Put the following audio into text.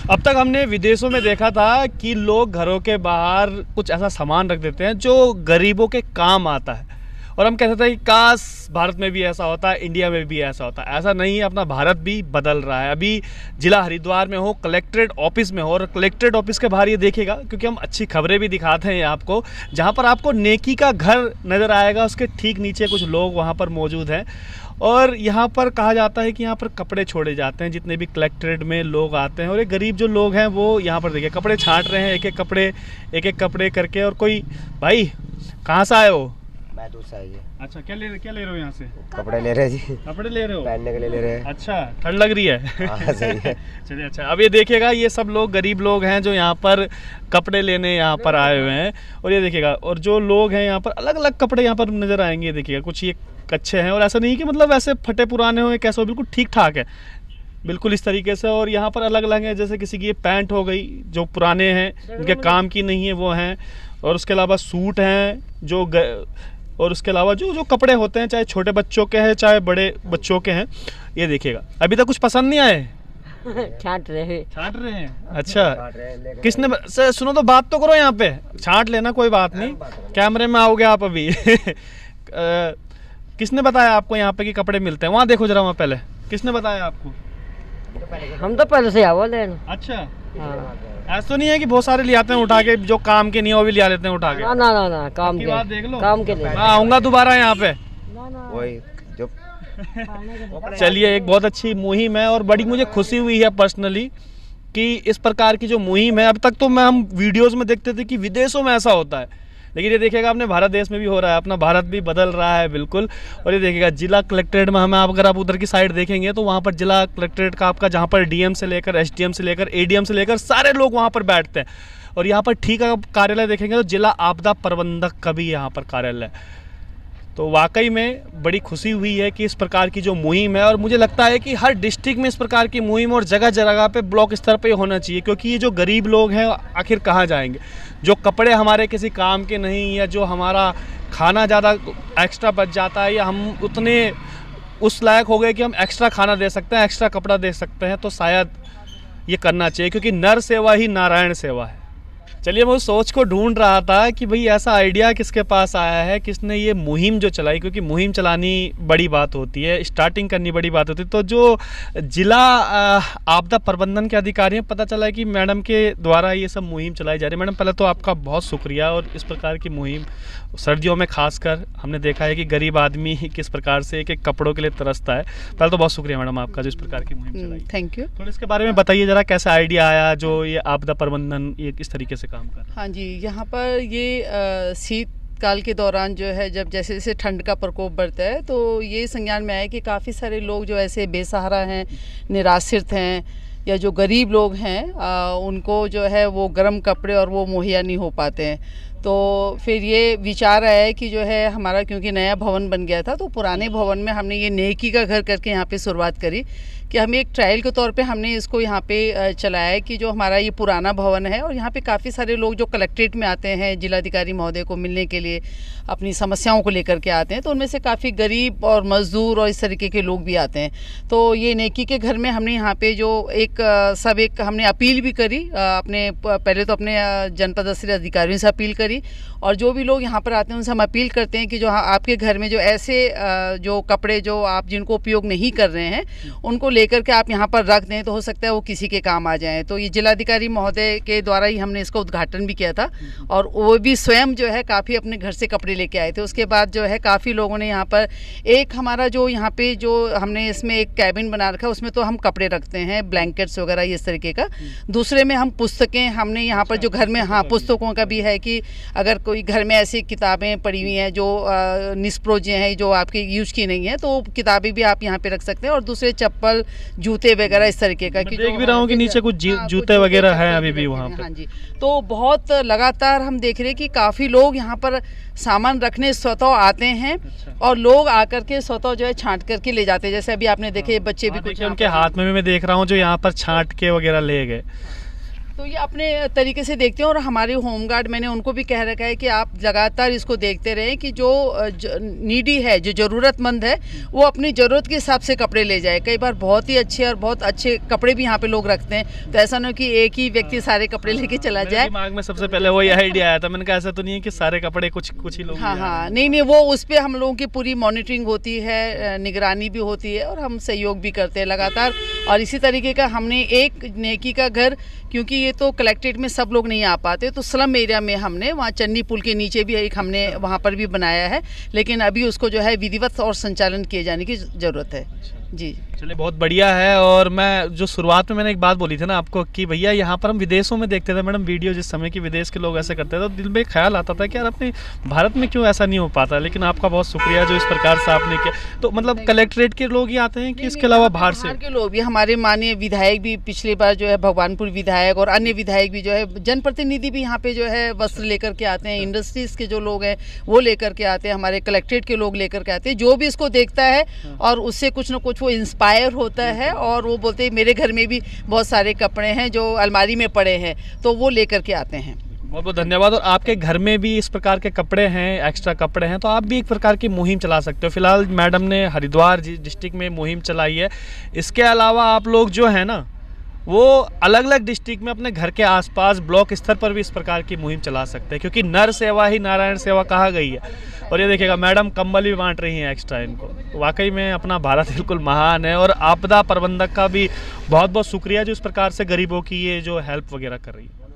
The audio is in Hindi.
अब तक हमने विदेशों में देखा था कि लोग घरों के बाहर कुछ ऐसा सामान रख देते हैं जो गरीबों के काम आता है, और हम कहते थे कि काश भारत में भी ऐसा होता है, इंडिया में भी ऐसा होता है। ऐसा नहीं है, अपना भारत भी बदल रहा है। अभी जिला हरिद्वार में हो, कलेक्ट्रेट ऑफिस में हो, और कलेक्ट्रेट ऑफिस के बाहर ये देखिएगा, क्योंकि हम अच्छी खबरें भी दिखाते हैं आपको, जहाँ पर आपको नेकी का घर नज़र आएगा, उसके ठीक नीचे कुछ लोग वहाँ पर मौजूद हैं। और यहाँ पर कहा जाता है कि यहाँ पर कपड़े छोड़े जाते हैं, जितने भी कलेक्ट्रेट में लोग आते हैं। और ये गरीब जो लोग हैं वो यहाँ पर देखिए कपड़े छांट रहे हैं, एक एक कपड़े करके। और कोई भाई कहाँ से आए हो? मैं दूर से आई है। अच्छा, क्या ले रहे हो यहाँ से? कपड़े ले रहे हैं जी। कपड़े ले रहे हो? पहनने के लिए ले रहे हैं। अच्छा, ठंड लग रही है? हाँ, सही है। चलिए, अच्छा। अब ये देखिएगा, ये सब लोग गरीब लोग हैं जो यहाँ पर कपड़े लेने यहाँ पर आए हुए हैं। और ये देखिएगा, और जो लोग हैं यहाँ पर अलग अलग कपड़े यहाँ पर नज़र आएंगे। देखिएगा, कुछ ये कच्चे हैं, और ऐसा नहीं कि मतलब ऐसे फटे पुराने हो, कैसे हो, बिल्कुल ठीक ठाक है, बिल्कुल इस तरीके से। और यहाँ पर अलग अलग हैं, जैसे किसी की ये पैंट हो गई जो पुराने हैं, उनके काम की नहीं है, वो हैं। और उसके अलावा सूट हैं और उसके अलावा जो कपड़े होते हैं, चाहे छोटे बच्चों के हैं चाहे बड़े बच्चों के हैं। ये देखिएगा, अभी तक कुछ पसंद नहीं आए? छांट रहे हैं। अच्छा, किसने सुनो तो बात तो करो, यहाँ पे छांट लेना, कोई बात नहीं, कैमरे में आओगे आप अभी। किसने बताया आपको यहाँ पे कि कपड़े मिलते हैं? वहाँ देखो जरा, वहाँ पहले किसने बताया आपको? हम तो पहले से आवा लेना। अच्छा, हाँ। ऐसा तो नहीं है कि बहुत सारे ले आते हैं उठा के, जो काम के नहीं है वो भी ले लेते हैं उठा के? ना, काम के बात देख लो, काम के लिए। मैं आऊँगा दोबारा यहाँ पे। वही जो चलिए, एक बहुत अच्छी मुहिम है, और बड़ी मुझे खुशी हुई है पर्सनली कि इस प्रकार की जो मुहिम है, अब तक तो हम वीडियोस में देखते थे कि विदेशों में ऐसा होता है, लेकिन ये देखिएगा अपने भारत देश में भी हो रहा है, अपना भारत भी बदल रहा है बिल्कुल। और ये देखिएगा, जिला कलेक्ट्रेट में अगर आप उधर की साइड देखेंगे तो वहाँ पर जिला कलेक्ट्रेट का आपका, जहाँ पर डीएम से लेकर एसडीएम से लेकर एडीएम से लेकर सारे लोग वहाँ पर बैठते हैं। और यहाँ पर ठीक कार्यालय देखेंगे तो जिला आपदा प्रबंधक का भी यहाँ पर कार्यालय है। तो वाकई में बड़ी खुशी हुई है कि इस प्रकार की जो मुहिम है, और मुझे लगता है कि हर डिस्ट्रिक्ट में इस प्रकार की मुहिम और जगह जगह पे ब्लॉक स्तर पे होना चाहिए, क्योंकि ये जो गरीब लोग हैं आखिर कहाँ जाएंगे? जो कपड़े हमारे किसी काम के नहीं, या जो हमारा खाना ज़्यादा एक्स्ट्रा बच जाता है, या हम उतने उस लायक हो गए कि हम एक्स्ट्रा खाना दे सकते हैं, एक्स्ट्रा कपड़ा दे सकते हैं, तो शायद ये करना चाहिए, क्योंकि नर सेवा ही नारायण सेवा है। चलिए, मैं उस सोच को ढूंढ रहा था कि भाई ऐसा आइडिया किसके पास आया है, किसने ये मुहिम जो चलाई, क्योंकि मुहिम चलानी बड़ी बात होती है, स्टार्टिंग करनी बड़ी बात होती है। तो जो जिला आपदा प्रबंधन के अधिकारी हैं, पता चला है कि मैडम के द्वारा ये सब मुहिम चलाई जा रही है। मैडम, पहले तो आपका बहुत शुक्रिया। और इस प्रकार की मुहिम सर्दियों में खासकर हमने देखा है कि गरीब आदमी किस प्रकार से एक कपड़ों के लिए तरसता है। पहले तो बहुत शुक्रिया मैडम आपका, जो इस प्रकार की मुहिम चलाई। Thank you. थोड़ा इसके बारे में बताइए जरा, कैसे आइडिया आया जो ये आपदा प्रबंधन ये किस तरीके से काम कर रहा है? हाँ जी, यहाँ पर ये शीतकाल के दौरान जो है, जब जैसे जैसे ठंड का प्रकोप बढ़ता है, तो ये संज्ञान में आया कि काफ़ी सारे लोग जो ऐसे बेसहारा हैं, निराश्रित हैं, या जो गरीब लोग हैं उनको जो है वो गर्म कपड़े और वो मुहैया नहीं हो पाते हैं। तो फिर ये विचार आया है कि जो है हमारा, क्योंकि नया भवन बन गया था, तो पुराने भवन में हमने ये नेकी का घर करके यहाँ पे शुरुआत करी कि हम एक ट्रायल के तौर पे हमने इसको यहाँ पे चलाया है कि जो हमारा ये पुराना भवन है, और यहाँ पे काफ़ी सारे लोग जो कलेक्ट्रेट में आते हैं जिलाधिकारी महोदय को मिलने के लिए, अपनी समस्याओं को लेकर के आते हैं, तो उनमें से काफ़ी गरीब और मज़दूर और इस तरीके के लोग भी आते हैं। तो ये नेकी के घर में हमने यहाँ पे जो एक हमने अपील भी करी, अपने पहले तो अपने जनपद स्तरीय अधिकारियों से अपील करी, और जो भी लोग यहाँ पर आते हैं उनसे हम अपील करते हैं कि जो आपके घर में जो ऐसे जो कपड़े जो आप जिनको उपयोग नहीं कर रहे हैं, उनको लेकर के आप यहाँ पर रख दें, तो हो सकता है वो किसी के काम आ जाएं। तो ये जिलाधिकारी महोदय के द्वारा ही हमने इसका उद्घाटन भी किया था, और वो भी स्वयं जो है काफ़ी अपने घर से कपड़े लेके आए थे। उसके बाद जो है काफ़ी लोगों ने यहाँ पर, एक हमारा जो यहाँ पे जो हमने इसमें एक कैबिन बना रखा है, उसमें तो हम कपड़े रखते हैं, ब्लैंकेट्स वगैरह इस तरीके का। दूसरे में हम पुस्तकें, हमने यहाँ पर जो घर में, हाँ, पुस्तकों का भी है कि अगर कोई घर में ऐसी किताबें पड़ी हुई हैं जो निष्प्रोज्य हैं, जो आपकी यूज की नहीं है, तो किताबें भी आप यहाँ पे रख सकते हैं। और दूसरे चप्पल, जूते वगैरह इस तरीके का, कि देख भी रहा हूँ कि नीचे कुछ जूते वगैरह हैं अभी भी वहाँ पे। हाँ जी, तो बहुत लगातार हम देख रहे हैं कि काफ़ी लोग यहाँ पर सामान रखने स्वतः आते हैं, और लोग आकर के स्वतः जो है छांट करके ले जाते हैं। जैसे अभी आपने देखे बच्चे भी कुछ उनके हाथ में भी मैं देख रहा हूँ जो यहाँ पर छांट के वगैरह ले गए। तो ये अपने तरीके से देखते हैं और हमारे होमगार्ड मैंने उनको भी कह रखा है कि आप लगातार इसको देखते रहें कि जो नीडी है, जो ज़रूरतमंद है, वो अपनी ज़रूरत के हिसाब से कपड़े ले जाए। कई बार बहुत ही अच्छे और बहुत अच्छे कपड़े भी यहाँ पे लोग रखते हैं, तो ऐसा ना हो कि एक ही व्यक्ति सारे कपड़े लेके चला जाए। दिमाग में सबसे पहले वही आइडिया आया था, मैंने कहा ऐसा तो नहीं है कि सारे कपड़े कुछ ही लोग। हाँ, नहीं, वो उस पर हम लोगों की पूरी मॉनिटरिंग होती है, निगरानी भी होती है और हम सहयोग भी करते हैं लगातार। और इसी तरीके का हमने एक नेकी का घर, क्योंकि ये तो कलेक्ट्रेट में सब लोग नहीं आ पाते, तो स्लम एरिया में हमने वहाँ चन्नी पुल के नीचे भी एक हमने वहाँ पर भी बनाया है, लेकिन अभी उसको जो है विधिवत और संचालन किए जाने की ज़रूरत है। जी चलिए, बहुत बढ़िया है। और मैं जो शुरुआत में मैंने एक बात बोली थी ना आपको कि भैया यहाँ पर हम विदेशों में देखते थे मैडम वीडियो, जिस समय की विदेश के लोग ऐसे करते थे तो दिल में एक ख्याल आता था कि यार अपने भारत में क्यों ऐसा नहीं हो पाता। लेकिन आपका बहुत शुक्रिया जो इस प्रकार से आपने किया। तो मतलब कलेक्ट्रेट के लोग ही आते हैं कि इसके अलावा बाहर के लोग भी, हमारे माननीय विधायक भी पिछली बार जो है भगवानपुर विधायक और अन्य विधायक भी जो है, जनप्रतिनिधि भी यहाँ पे जो है वस्त्र लेकर के आते हैं, इंडस्ट्रीज के जो लोग हैं वो लेकर के आते हैं, हमारे कलेक्ट्रेट के लोग लेकर के आते हैं। जो भी इसको देखता है और उससे कुछ ना कुछ वो इंस्पायर होता है और वो बोलते हैं मेरे घर में भी बहुत सारे कपड़े हैं जो अलमारी में पड़े हैं, तो वो लेकर के आते हैं। बहुत बहुत धन्यवाद। और आपके घर में भी इस प्रकार के कपड़े हैं, एक्स्ट्रा कपड़े हैं, तो आप भी एक प्रकार की मुहिम चला सकते हो। फिलहाल मैडम ने हरिद्वार डिस्ट्रिक्ट में मुहिम चलाई है। इसके अलावा आप लोग जो है ना वो अलग अलग डिस्ट्रिक्ट में अपने घर के आसपास ब्लॉक स्तर पर भी इस प्रकार की मुहिम चला सकते हैं, क्योंकि नर सेवा ही नारायण सेवा कहा गई है। और ये देखिएगा मैडम कंबल भी बांट रही हैं एक्स्ट्रा इनको। तो वाकई में अपना भारत बिल्कुल महान है। और आपदा प्रबंधक का भी बहुत बहुत शुक्रिया जो इस प्रकार से गरीबों की ये जो हेल्प वगैरह कर रही है।